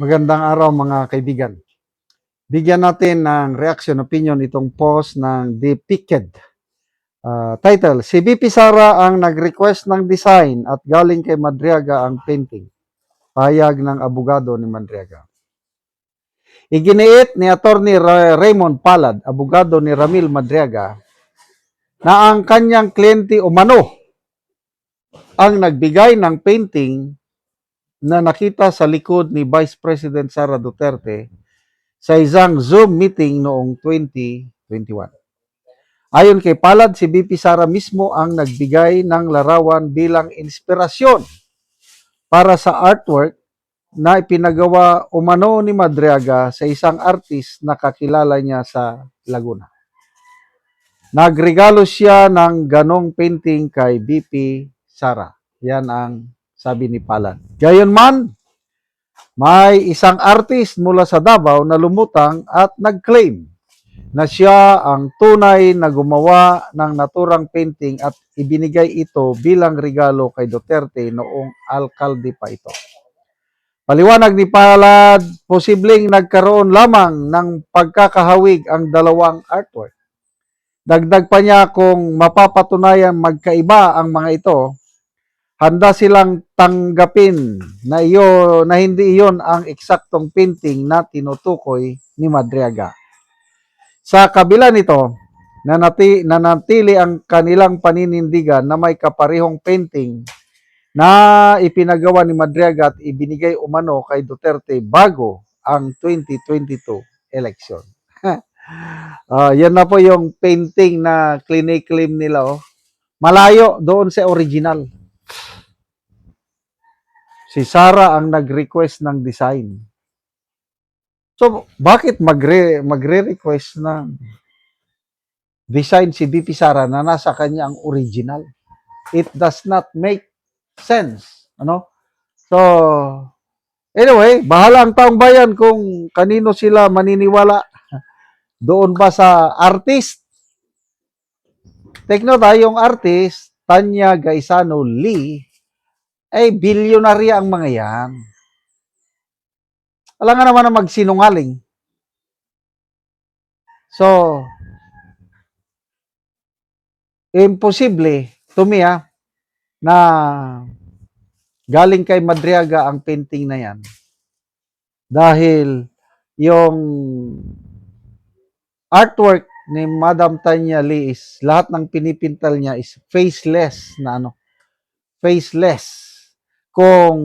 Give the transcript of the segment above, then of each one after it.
Magandang araw mga kaibigan. Bigyan natin ng reaction opinion itong post ng The Picked. Title, si BP Sara ang nag-request ng design at galing kay Madriaga ang painting. Pahayag ng abogado ni Madriaga. Iginiit ni Attorney Raymond Palad, abogado ni Ramil Madriaga, na ang kanyang kliyente umano ang nagbigay ng painting na nakita sa likod ni Vice President Sara Duterte sa isang Zoom meeting noong 2021. Ayon kay Palad, si BP Sara mismo ang nagbigay ng larawan bilang inspirasyon para sa artwork na ipinagawa umano ni Madriaga sa isang artist na kakilala niya sa Laguna. Nagregalo siya ng ganong painting kay BP Sara. Yan ang sabi ni Palad. Gayunman, may isang artist mula sa Davao na lumutang at nag-claim na siya ang tunay na gumawa ng naturang painting at ibinigay ito bilang regalo kay Duterte noong alkalde pa ito. Paliwanag ni Palad, posibleng nagkaroon lamang ng pagkakahawig ang dalawang artwork. Dagdag pa niya kung mapapatunayan magkaiba ang mga ito, handa silang tanggapin na hindi iyon ang eksaktong painting na tinutukoy ni Madriaga. Sa kabila nito, nanatili ang kanilang paninindigan na may kaparehong painting na ipinagawa ni Madriaga at ibinigay umano kay Duterte bago ang 2022 election. Yan na po yung painting na claim nila. Malayo doon sa original. Si Sara ang nag-request ng design. So, bakit magre-request ng design si BP Sara na nasa kanya ang original? It does not make sense. Ano? So, anyway, bahala ang taong bayan kung kanino sila maniniwala. Doon ba sa artist? Take note yung artist, Tanya Gaisano Lee, ay bilyonarya ang mga yan. Alam nga naman na magsinungaling. So, imposible to me na galing kay Madriaga ang painting na yan. Dahil yung artwork ni Madam Tanya Lee is lahat ng pinipintal niya is faceless na faceless. Kung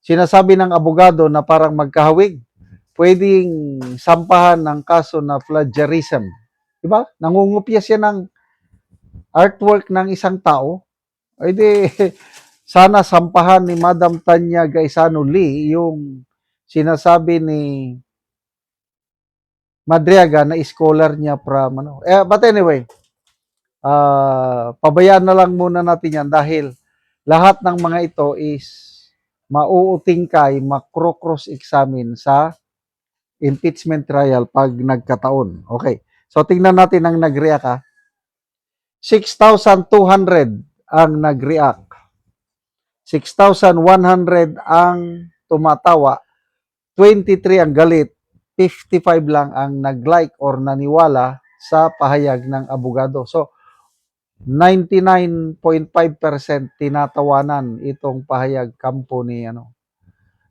sinasabi ng abogado na parang magkahawig, pwedeng sampahan ng kaso na plagiarism. Diba? Nangungupya siya ng artwork ng isang tao. Ay di, sana sampahan ni Madam Tanya Gaisano Lee yung sinasabi ni Madriaga na scholar niya from ano. But anyway, pabayaan na lang muna natin yan dahil lahat ng mga ito is mauutingkay, makro-cross-examine sa impeachment trial pag nagkataon. Okay. So, tingnan natin ang nag-react 6,200 ang nag-react. 6,100 ang tumatawa. 23 ang galit. 55 lang ang nag-like or naniwala sa pahayag ng abogado. So, 99.5% tinatawanan itong pahayag kampo ni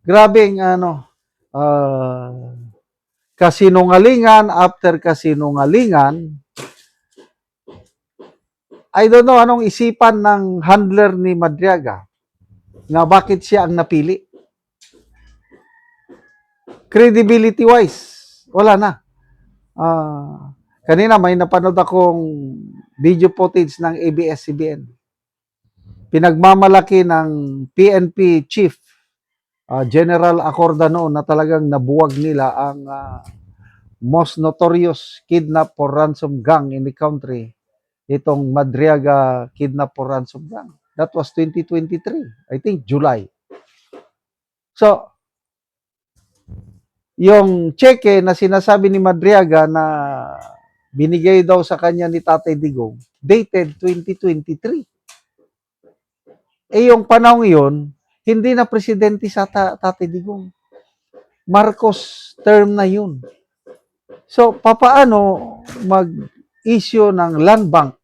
Grabing kasinungalingan after kasinungalingan. I don't know anong isipan ng handler ni Madriaga na bakit siya ang napili. Credibility wise, wala na. Kanina may napanood akong video footage ng ABS-CBN. Pinagmamalaki ng PNP chief General Acorda noon na talagang nabuwag nila ang most notorious kidnap for ransom gang in the country, itong Madriaga kidnap for ransom gang. That was 2023, I think July. So, yung cheque na sinasabi ni Madriaga na binigay daw sa kanya ni Tatay Digong, dated 2023. Yung panahon yun, hindi na presidente sa Tatay Digong. Marcos term na yun. So, papaano mag-issue ng land bank?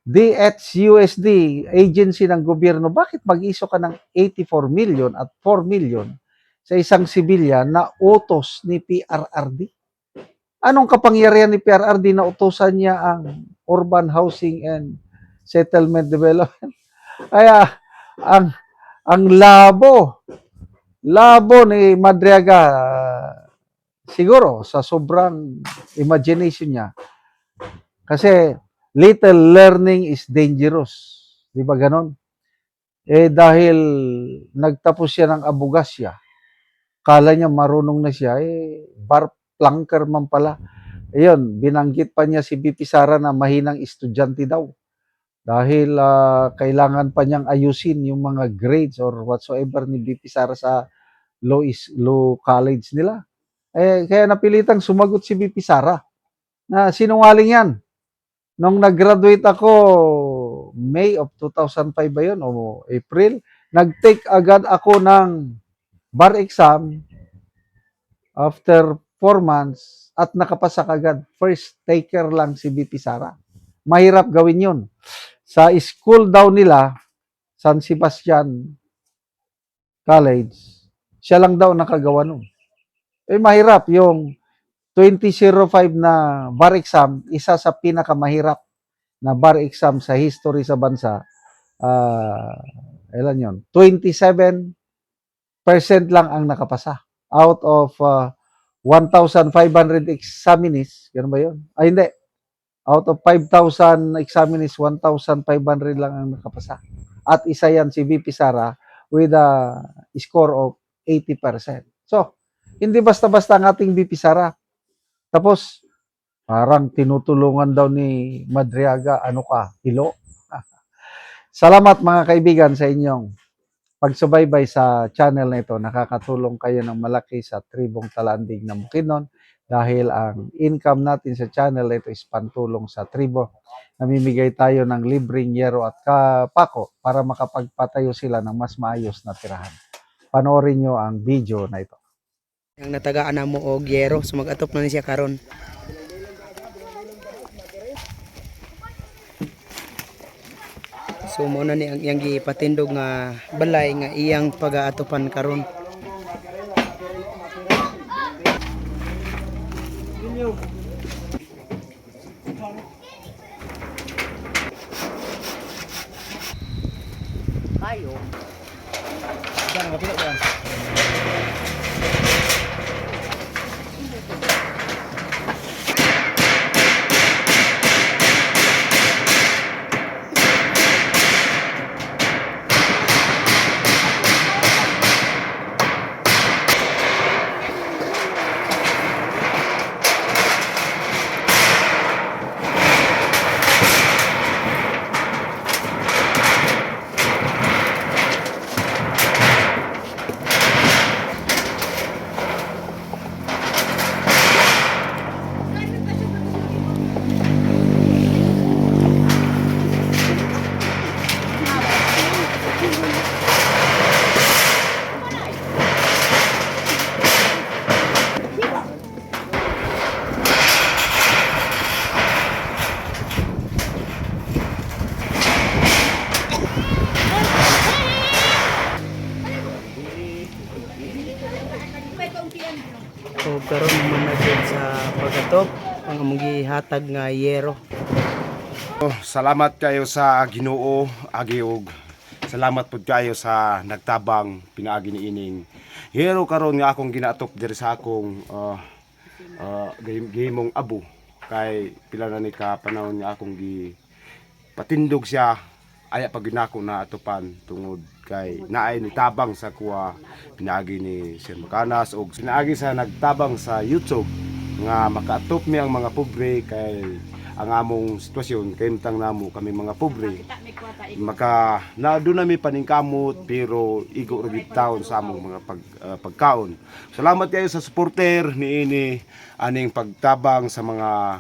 DHUSD, agency ng gobyerno, bakit mag-issue ka ng 84 million at 4 million sa isang sibilyan na utos ni PRRD? Anong kapangyarihan ni PRRD na utosan niya ang Urban Housing and Settlement Development? Kaya, ang labo ni Madriaga, siguro sa sobrang imagination niya. Kasi little learning is dangerous. Di ba ganon? Dahil nagtapos siya ng abogasya, kala niya marunong na siya, bar planker man pala. Ayun, binanggit pa niya si BP Sara na mahinang estudyante daw. Dahil kailangan pa niyang ayusin yung mga grades or whatsoever ni BP Sara sa law college nila. Kaya napilitang sumagot si BP Sara na sinungaling yan. Nung nag-graduate ako, May of 2005 ba yun o April, nag-take agad ako ng bar exam after 4 months at nakapasa agad. First taker lang si BP Sara. Mahirap gawin yun. Sa school daw nila, San Sebastian College, siya lang daw nakagawa nun. Mahirap yung 2005 na bar exam, isa sa pinakamahirap na bar exam sa history sa bansa. Ilan yun? 27% lang ang nakapasa. Out of 1,500 examinees, ganun ba yun? Hindi. Out of 5,000 examinees, 1,500 lang ang nakapasa. At isa yan si VP Sara with a score of 80%. So, hindi basta-basta ang ating VP Sara. Tapos, parang tinutulungan daw ni Madriaga, ano ka, hilo? Salamat mga kaibigan sa inyong pagsubaybay sa channel na ito. Nakakatulong kayo ng malaki sa tribong Talandig na Bukidnon dahil ang income natin sa channel na ito is pantulong sa tribo. Namimigay tayo ng libreng yero at kapako para makapagpatayo sila ng mas maayos na tirahan. Panoorin nyo ang video na ito. Ang natagaan na mo og yero, so mag-atop na ni siya karon. So mo na ni ang iyang gipatindog nga balay nga iyang pag-aatopan karon. Kayo. Diyan nga pila ba? So karon naman na jud sa pag-atop ang among gihatag nga yero. Salamat kayo sa Ginoo, agiog. Salamat pud kayo sa nagtabang pinaagi ni ining hero karon nga akong ginaatop diri sa akong gihimong abo kay pila na ni ka panahon nga akong patindog siya aya pag ginako na atupan tungod kay naay ni tabang sa kuha pinaagi ni Sir Makanas og pinaagi sa nagtabang sa YouTube nga makaatop mi ang mga pobre kay ang among sitwasyon kay mtang namo kami mga pobre maka na do nami paningkamot pero igo ra gid taon sa among mga pagkaon. Salamat kayo sa supporter niini aning pagtabang sa mga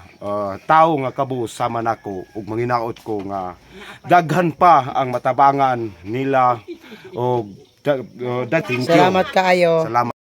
tawo nga kabus sama nako ug manginaot ko nga daghan pa ang matabangan nila og Thank you. Salamat kaayo. Salamat.